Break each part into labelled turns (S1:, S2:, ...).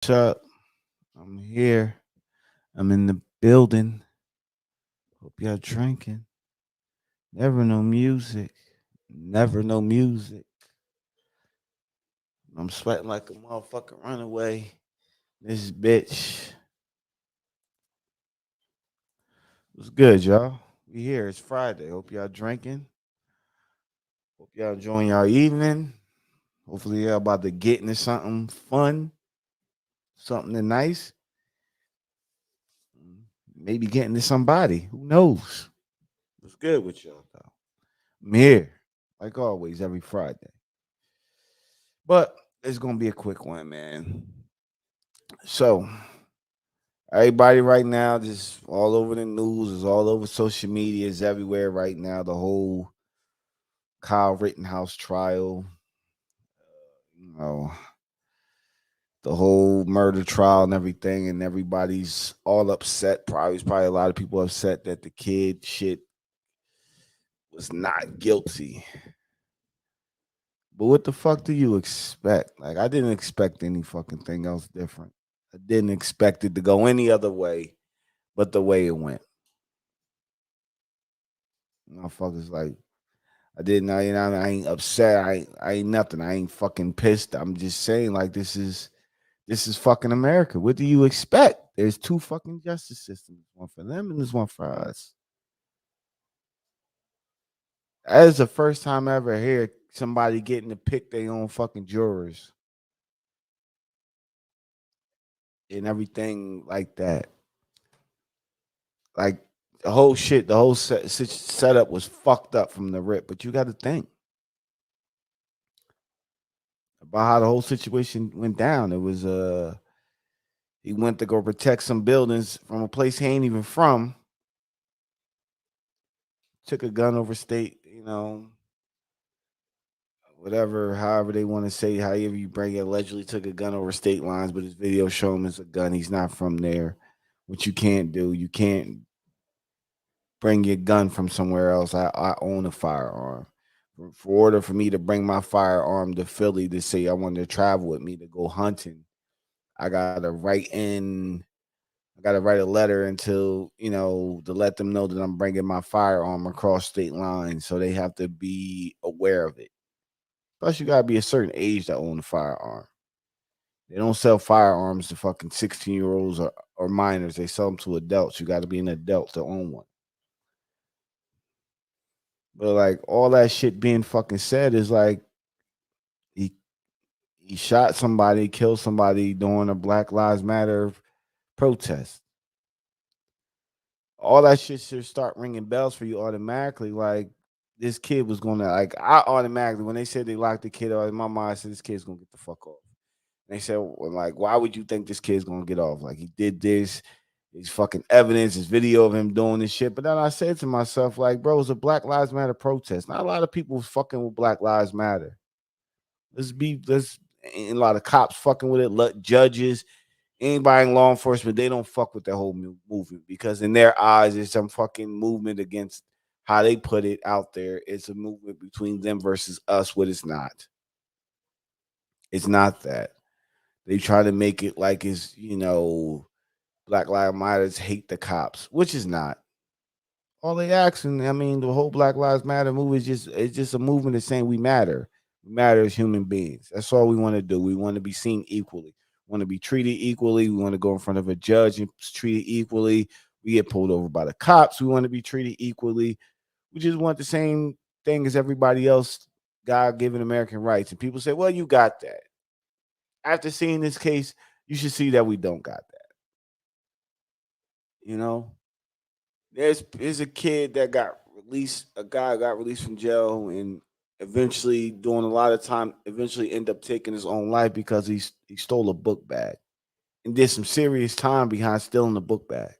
S1: What's up? I'm here. I'm in the building. Hope y'all drinking. Never no music. Never no music. I'm sweating like a motherfucking runaway. This bitch. What's good, y'all? We here. It's Friday. Hope y'all drinking. Hope y'all enjoying y'all evening. Hopefully y'all about to get into something fun, something nice. Maybe get into somebody. Who knows? What's good with y'all though? I'm here. Like always, every Friday. But it's gonna be a quick one, man. So everybody right now, just all over the news, is all over social media, is everywhere right now. The whole Kyle Rittenhouse trial, you know, the whole murder trial and everything, and everybody's all upset. Probably a lot of people upset that the kid shit was not guilty. But what the fuck do you expect? Like, I didn't expect any fucking thing else different. I didn't expect it to go any other way but the way it went. Motherfuckers like I didn't. I ain't upset. I ain't nothing. I ain't fucking pissed. I'm just saying like this is fucking America. What do you expect? There's two fucking justice systems. One for them and there's one for us. That is the first time I ever hear somebody getting to pick their own fucking jurors and everything like that. Like the whole setup was fucked up from the rip. But you got to think about how the whole situation went down. It was he went to go protect some buildings from a place he ain't even from. Took a gun over state, whatever, however they want to say, however you bring it. Allegedly took a gun over state lines, but his video show him it's a gun. He's not from there. What you can't do, you can't bring your gun from somewhere else. I own a firearm. For order for me to bring my firearm to Philly to say I want to travel with me to go hunting, I gotta write in I got to write a letter until, to let them know that I'm bringing my firearm across state lines. So they have to be aware of it. Plus, you got to be a certain age to own a firearm. They don't sell firearms to fucking 16-year-olds or minors. They sell them to adults. You got to be an adult to own one. But like all that shit being fucking said is like he he shot somebody, killed somebody during a Black Lives Matter protest. All that shit should start ringing bells for you automatically. Like this kid was gonna like I automatically when they said they locked the kid out in my mind, I said this kid's gonna get the fuck off. And they said, well, like, why would you think this kid's gonna get off? Like he did this, his fucking evidence, his video of him doing this shit. But then I said to myself, like, bro, it's a Black Lives Matter protest. Not a lot of people fucking with Black Lives Matter. Let's ain't a lot of cops fucking with it. Judges, anybody in law enforcement, they don't fuck with the whole movement because in their eyes, it's some fucking movement against how they put it out there. It's a movement between them versus us. What it's not. It's not that. They try to make it like it's, Black Lives Matters hate the cops, which is not. All they asking, I mean, the whole Black Lives Matter movement is just a movement that's saying we matter. We matter as human beings. That's all we want to do. We want to be seen equally. We want to be treated equally. We want to go in front of a judge and treated equally. We get pulled over by the cops. We want to be treated equally. We just want the same thing as everybody else, God given American rights. And people say, well, you got that. After seeing this case, you should see that we don't got that. You know, there's a kid that got released, a guy got released from jail and eventually doing a lot of time, eventually end up taking his own life because he stole a book bag and did some serious time behind stealing the book bag.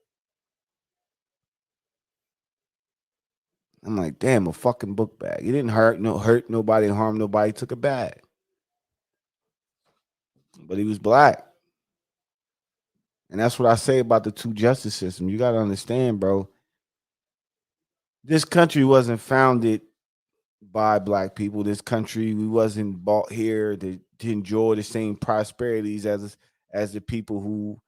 S1: I'm like, damn, a fucking book bag. He didn't hurt nobody, harm nobody, took a bag. But he was black. And that's what I say about the two justice system. You gotta understand, bro. This country wasn't founded by black people. This country, we wasn't bought here to enjoy the same prosperities as the people who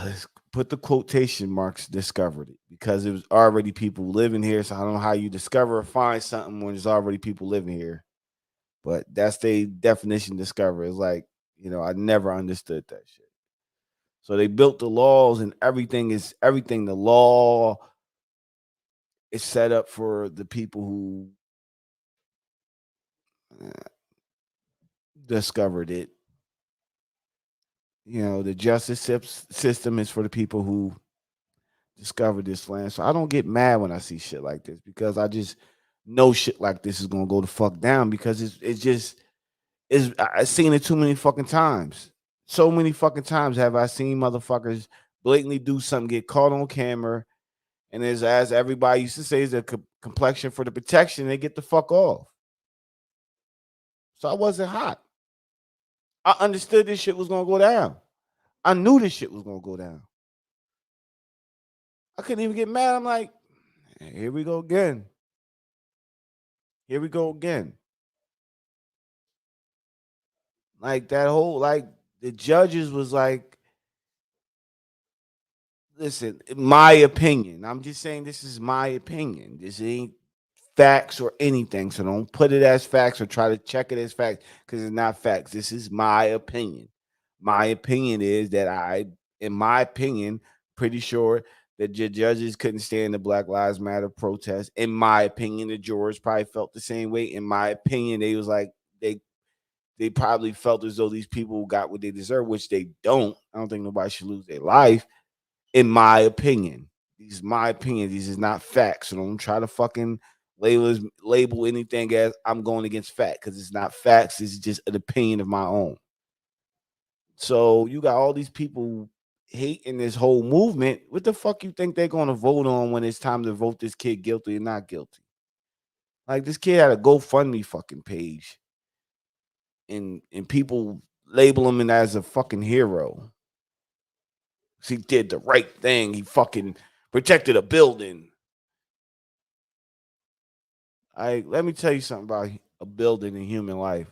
S1: let's put the quotation marks discovered it, because it was already people living here. So I don't know how you discover or find something when there's already people living here. But that's the definition discover. It's like, I never understood that shit. So they built the laws and everything is everything. The law is set up for the people who discovered it. The justice system is for the people who discovered this land. So I don't get mad when I see shit like this, because I just know shit like this is gonna go the fuck down, because it's just I've seen it too many fucking times. So many fucking times have I seen motherfuckers blatantly do something, get caught on camera, and as everybody used to say, is a complexion for the protection. They get the fuck off. So I wasn't hot. I understood this shit was gonna go down. I knew this shit was gonna go down. I couldn't even get mad. I'm like, here we go again. Here we go again. Like that whole the judges was like, listen, my opinion. I'm just saying this is my opinion. This ain't facts or anything. So don't put it as facts or try to check it as facts, because it's not facts. This is my opinion. My opinion is that in my opinion, pretty sure that the judges couldn't stand the Black Lives Matter protest. In my opinion, the jurors probably felt the same way. In my opinion, they was like they probably felt as though these people got what they deserve, which they don't. I don't think nobody should lose their life. In my opinion, these is my opinion. These is not facts. So don't try to fucking label anything as I'm going against fact, because it's not facts. It's just an opinion of my own. So you got all these people hating this whole movement. What the fuck you think they're going to vote on when it's time to vote this kid guilty or not guilty? Like, this kid had a GoFundMe fucking page, and people label him as a fucking hero. He did the right thing. He fucking protected a building. Let me tell you something about a building in human life.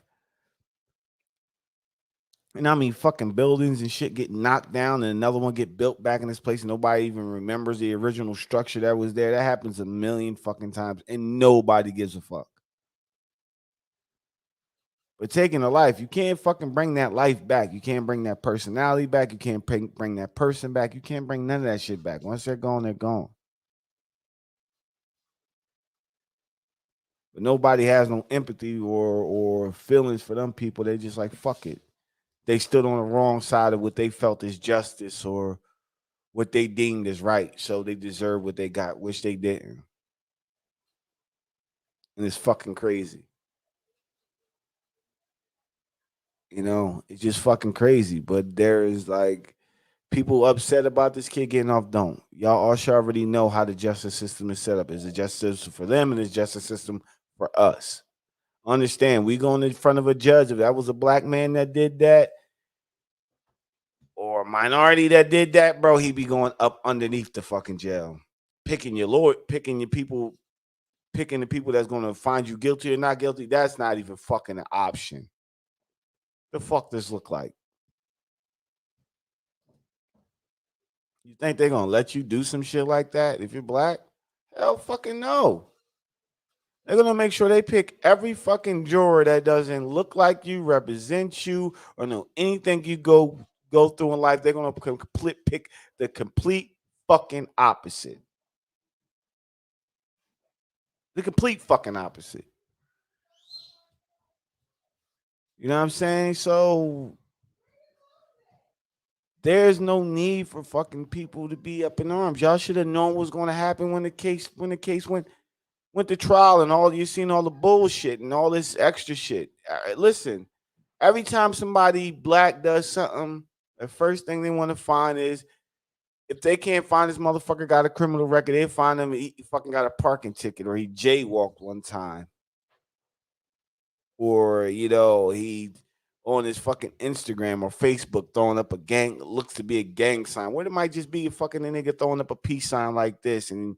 S1: And I mean, fucking buildings and shit get knocked down and another one get built back in this place, and nobody even remembers the original structure that was there. That happens a million fucking times, and nobody gives a fuck. But taking a life, you can't fucking bring that life back. You can't bring that personality back. You can't bring that person back. You can't bring none of that shit back. Once they're gone, they're gone. But nobody has no empathy or feelings for them people. They just like, fuck it. They stood on the wrong side of what they felt is justice or what they deemed as right. So they deserve what they got, which they didn't. And it's fucking crazy. It's just fucking crazy. But there is like people upset about this kid getting off. Don't. Y'all all should already know how the justice system is set up. Is a justice system for them and it's justice system for us. Understand, we going in front of a judge. If that was a black man that did that, or a minority that did that, bro, he'd be going up underneath the fucking jail. Picking your lord, picking your people, picking the people that's gonna find you guilty or not guilty. That's not even fucking an option. The fuck this look like? You think they're gonna let you do some shit like that if you're black? Hell fucking no. They're gonna make sure they pick every fucking juror that doesn't look like you, represent you, or know anything you go through in life. They're gonna pick the complete fucking opposite. The complete fucking opposite. You know what I'm saying? So there's no need for fucking people to be up in arms. Y'all should have known what was going to happen when the case went to trial, and all you seen all the bullshit and all this extra shit. Listen, every time somebody black does something, the first thing they want to find is, if they can't find this motherfucker got a criminal record, they find him he fucking got a parking ticket, or he jaywalked one time, or he on his fucking Instagram or Facebook throwing up a gang, looks to be a gang sign. What it might just be a fucking nigga throwing up a peace sign like this, and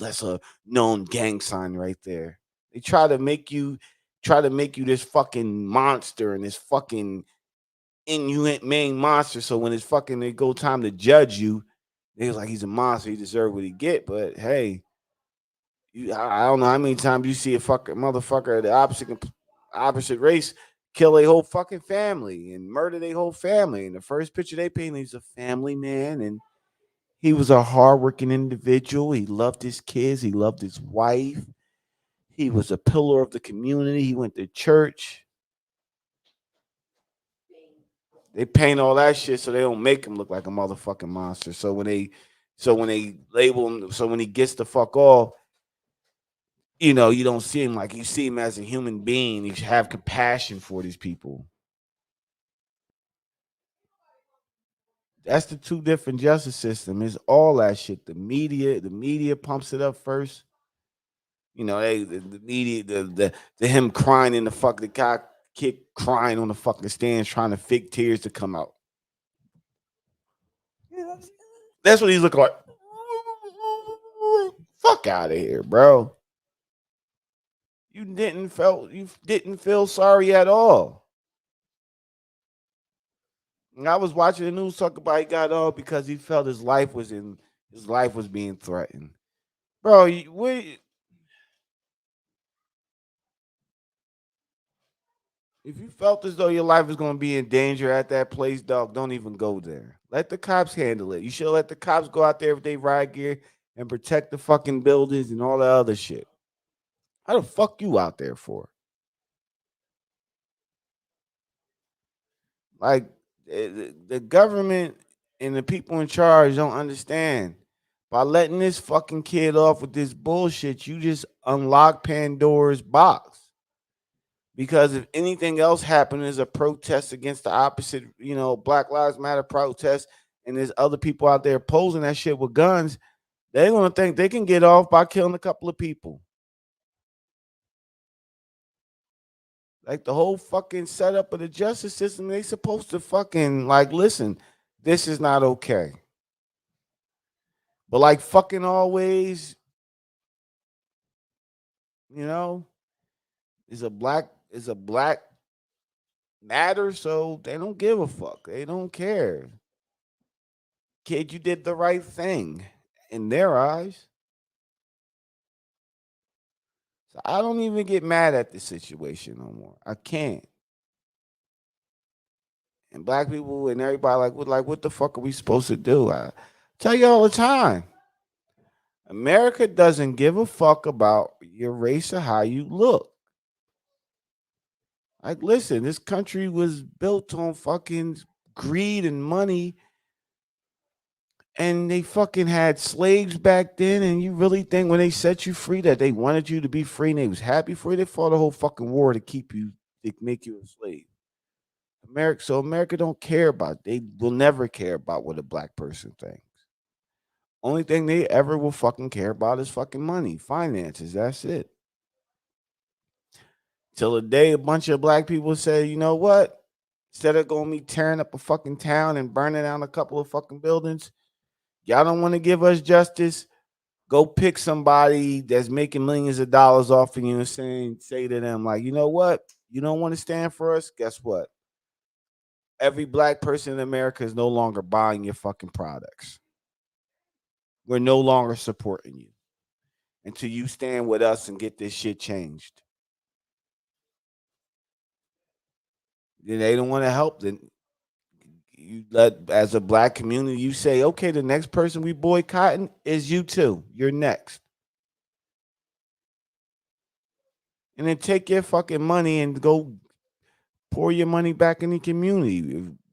S1: that's a known gang sign right there. They try to make you this fucking monster and this fucking inhumane monster. So when it's fucking they go time to judge you, they was like he's a monster. He deserve what he get. But hey, I don't know how many times you see a fucking motherfucker of the opposite race kill a whole fucking family and murder their whole family. And the first picture they paint, he's a family man, and he was a hardworking individual. He loved his kids. He loved his wife. He was a pillar of the community. He went to church. They paint all that shit so they don't make him look like a motherfucking monster. So when they label him, so when he gets the fuck off, you don't see him like you see him as a human being. You should have compassion for these people. That's the two different justice system. It's all that shit. The media pumps it up first. The media, the him crying in the fuck the guy kid crying on the fucking stands trying to fake tears to come out. That's what he's looking like. Fuck out of here, bro. You didn't feel sorry at all. And I was watching the news talk about he got off because he felt his life was being threatened. Bro, if you felt as though your life is going to be in danger at that place, dog, don't even go there. Let the cops handle it. You should let the cops go out there with their riot gear and protect the fucking buildings and all that other shit. How the fuck you out there for? Like the government and the people in charge don't understand. By letting this fucking kid off with this bullshit, you just unlock Pandora's box. Because if anything else happened as a protest against the opposite, Black Lives Matter protest, and there's other people out there posing that shit with guns, they're gonna think they can get off by killing a couple of people. Like the whole fucking setup of the justice system, they supposed to fucking like listen, this is not okay. But like fucking always, you know, is a black matter, so they don't give a fuck. They don't care. Kid, you did the right thing in their eyes. So I don't even get mad at the situation no more. I can't. And black people and everybody what the fuck are we supposed to do? I tell you all the time. America doesn't give a fuck about your race or how you look. Like, listen, this country was built on fucking greed and money, and they fucking had slaves back then. And you really think when they set you free that they wanted you to be free and they was happy for you? They fought a whole fucking war to keep you, to make you a slave. America don't care about. They will never care about what a black person thinks. Only thing they ever will fucking care about is fucking money, finances. That's it. Till the day a bunch of black people say, you know what? Instead of going me tearing up a fucking town and burning down a couple of fucking buildings, y'all don't want to give us justice. Go pick somebody that's making millions of dollars off of you and say to them, like, you know what? You don't want to stand for us? Guess what? Every black person in America is no longer buying your fucking products. We're no longer supporting you until you stand with us and get this shit changed. Then they don't want to help. Then you let, as a black community, you say, okay, the next person we boycotting is you too. You're next. And then take your fucking money and go pour your money back in the community.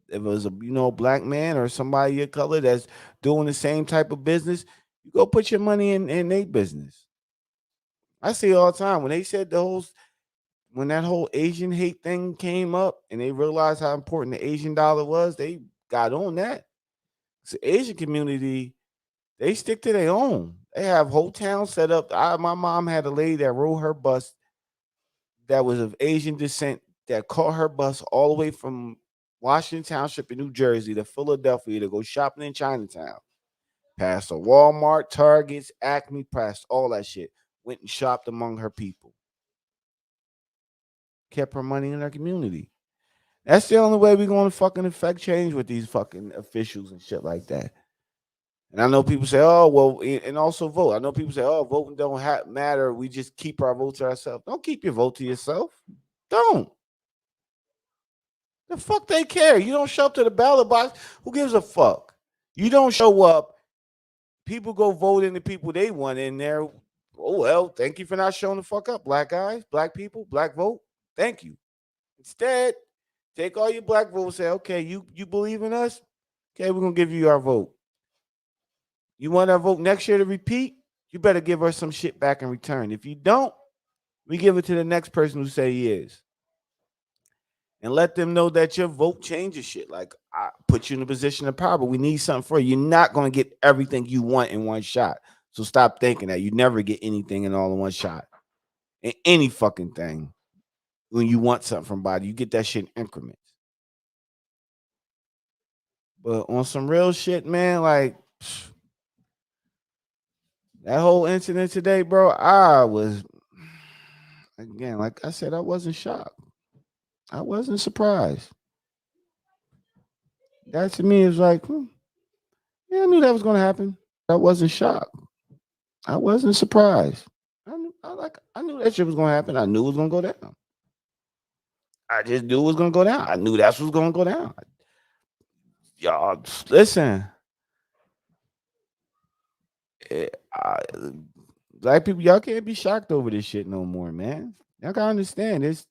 S1: If it was a black man or somebody your color that's doing the same type of business, you go put your money in their business. I see it all the time when they said when that whole Asian hate thing came up and they realized how important the Asian dollar was, they got on that. So Asian community, they stick to their own. They have whole towns set up. My mom had a lady that rode her bus that was of Asian descent that caught her bus all the way from Washington Township in New Jersey to Philadelphia to go shopping in Chinatown. Past the Walmart, Targets, Acme, past all that shit. Went and shopped among her people. Kept her money in her community. That's the only way we're going to fucking affect change with these fucking officials and shit like that. And I know people say, "Oh, well," and also vote. I know people say, "Oh, voting don't matter. We just keep our vote to ourselves." Don't keep your vote to yourself. Don't. The fuck they care. You don't show up to the ballot box. Who gives a fuck? You don't show up. People go vote in the people they want in there. Oh well, thank you for not showing the fuck up, black guys, black people, black vote. Thank you. Instead, take all your black votes. Say, okay, you believe in us. Okay, we're gonna give you our vote. You want our vote next year to repeat? You better give us some shit back in return. If you don't, we give it to the next person who say he is. And let them know that your vote changes shit. Like, I put you in a position of power, but we need something for you. You're not going to get everything you want in one shot. So stop thinking that you never get anything in all in one shot. In any fucking thing. When you want something from body, you get that shit in increments. But on some real shit, man, like that whole incident today, bro, I was, again, like I said, I wasn't shocked. I wasn't surprised. That to me is like, yeah, I knew that was going to happen. I wasn't shocked. I wasn't surprised. I knew that shit was going to happen. I knew it was going to go down. I just knew it was going to go down. I knew that's what was going to go down. Y'all, listen. Black people, y'all can't be shocked over this shit no more, man. Y'all gotta understand it's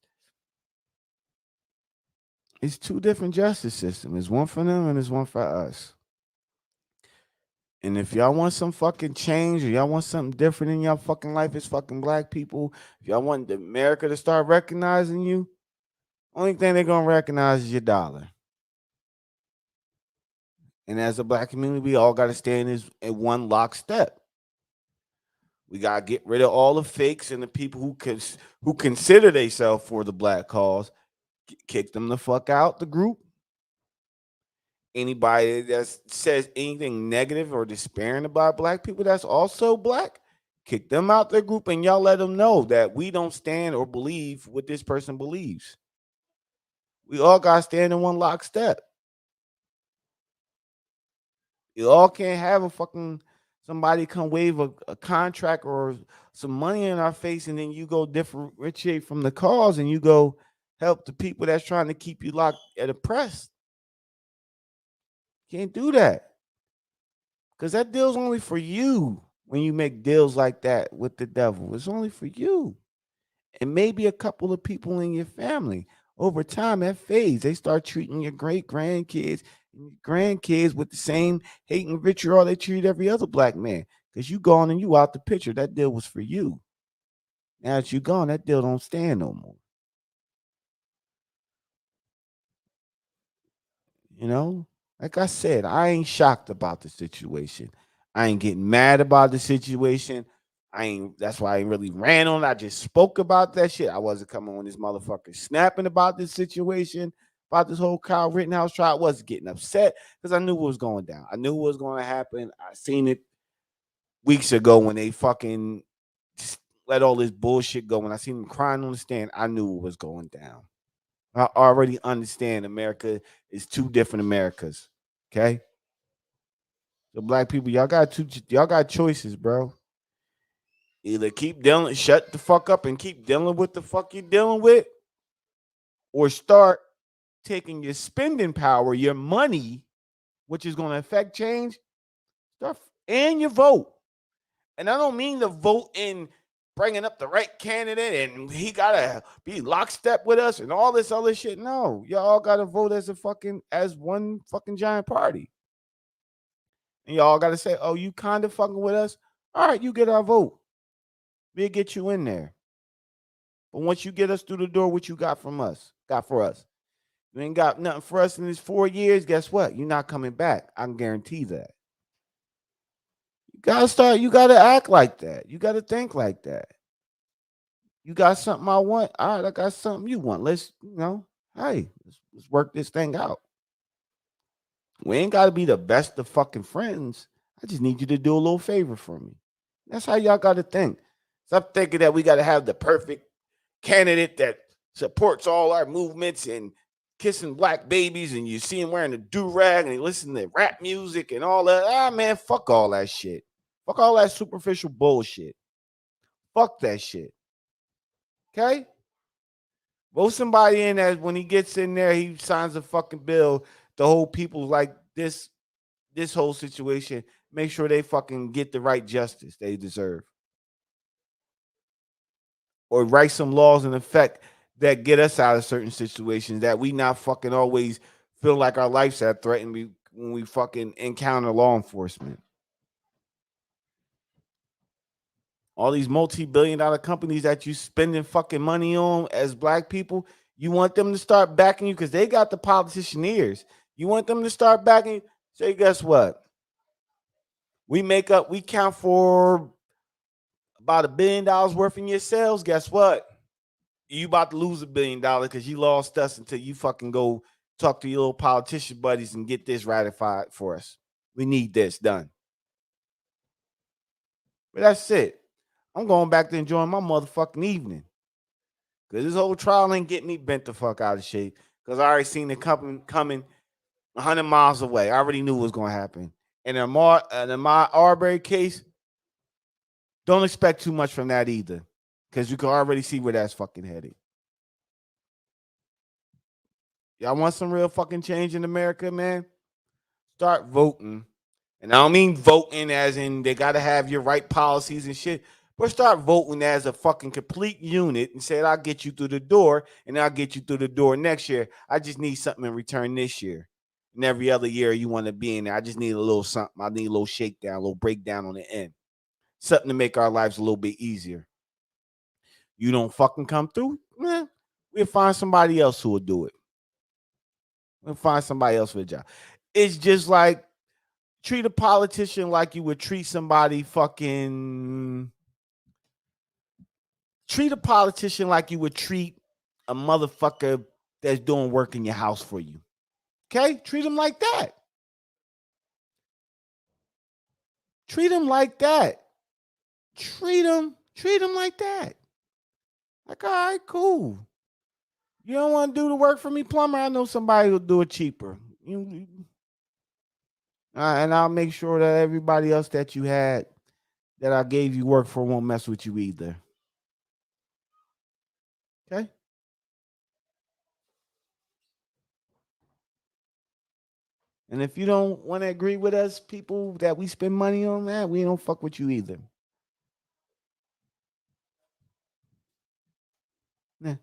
S1: two different justice systems. It's one for them and it's one for us. And if y'all want some fucking change or y'all want something different in y'all fucking life as fucking black people, if y'all want America to start recognizing you, only thing they're gonna recognize is your dollar. And as a black community, we all gotta stand in one lockstep. We gotta get rid of all the fakes and the people who consider themselves for the black cause. Kick them the fuck out the group. Anybody that says anything negative or despairing about black people that's also black, kick them out their group and y'all let them know that we don't stand or believe what this person believes. We all got to stand in one lockstep. You all can't have a fucking somebody come wave a contract or some money in our face and then you go differentiate from the cause and you go help the people that's trying to keep you locked at oppressed. Can't do that. Because that deal's only for you when you make deals like that with the devil. It's only for you. And maybe a couple of people in your family. Over time, that fades. They start treating your great grandkids and your grandkids with the same hate and vitriol they treat every other black man. Because you gone and you out the picture. That deal was for you. Now that you gone, that deal don't stand no more. You know? Like I said, I ain't shocked about the situation. I ain't getting mad about the situation. That's why I ain't really ran on it. I just spoke about that shit. I wasn't coming on this motherfucker snapping about this situation, about this whole Kyle Rittenhouse trial. I wasn't getting upset because I knew what was going down. I knew what was going to happen. I seen it weeks ago when they fucking just let all this bullshit go. When I seen them crying on the stand, I knew what was going down. I already understand America is two different Americas. Okay. So black people, y'all got choices, bro. Either keep dealing, shut the fuck up and keep dealing with the fuck you're dealing with, or start taking your spending power, your money, which is going to affect change, stuff, and your vote. And I don't mean the vote in bringing up the right candidate and he gotta be lockstep with us and all this other shit. No, y'all gotta vote as one fucking giant party. And y'all gotta say, oh, you kind of fucking with us? All right, you get our vote. We'll get you in there. But once you get us through the door, what you got from us? Got for us? You ain't got nothing for us in these 4 years. Guess what? You're not coming back. I can guarantee that. You gotta act like that. You gotta think like that. You got something I want. All right, I got something you want. Hey, let's work this thing out. We ain't gotta be the best of fucking friends. I just need you to do a little favor for me. That's how y'all gotta think. Stop thinking that we gotta have the perfect candidate that supports all our movements and kissing black babies and you see him wearing a do-rag and he listen to rap music and all that. Ah, man, fuck all that shit. Fuck all that superficial bullshit. Fuck that shit. Okay? Vote somebody in that when he gets in there, he signs a fucking bill. The whole people like this whole situation, make sure they fucking get the right justice they deserve. Or write some laws in effect that get us out of certain situations that we not fucking always feel like our lives are threatened when we fucking encounter law enforcement. All these multi-billion-dollar companies that you spending fucking money on as black people, you want them to start backing you because they got the politician ears. You want them to start backing you. Say, guess what? We count for about $1 billion worth in your sales. Guess what? You about to lose $1 billion because you lost us until you fucking go talk to your little politician buddies and get this ratified for us. We need this done. But that's it. I'm going back to enjoying my motherfucking evening. Because this whole trial ain't get me bent the fuck out of shape. Because I already seen it coming 100 miles away. I already knew what was going to happen. And in my Arbery case, don't expect too much from that either. Because you can already see where that's fucking headed. Y'all want some real fucking change in America, man? Start voting. And I don't mean voting as in they got to have your right policies and shit, but start voting as a fucking complete unit and say, I'll get you through the door and I'll get you through the door next year. I just need something in return this year. And every other year you want to be in there. I just need a little something. I need a little shakedown, a little breakdown on the end. Something to make our lives a little bit easier. You don't fucking come through, man, we'll find somebody else who will do it. We'll find somebody else for the job. It's just like treat a politician like you would treat somebody fucking. Treat a politician like you would treat a motherfucker that's doing work in your house for you. Okay? Treat him like that. Treat him like that. Treat him like that. Like, all right, cool. You don't want to do the work for me, plumber? I know somebody who'll do it cheaper. And I'll make sure that everybody else that you had that I gave you work for won't mess with you either. Okay? And if you don't want to agree with us, people that we spend money on, man, we don't fuck with you either. Yeah.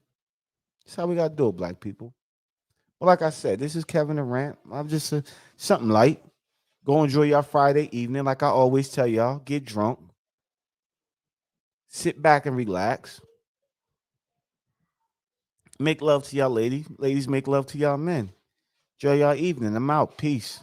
S1: That's how we got to do it, black people. Well, like I said, this is Kevin Durant. I'm just something light. Go enjoy your Friday evening. Like I always tell y'all, get drunk. Sit back and relax. Make love to y'all ladies. Ladies, make love to y'all men. Enjoy y'all evening. I'm out. Peace.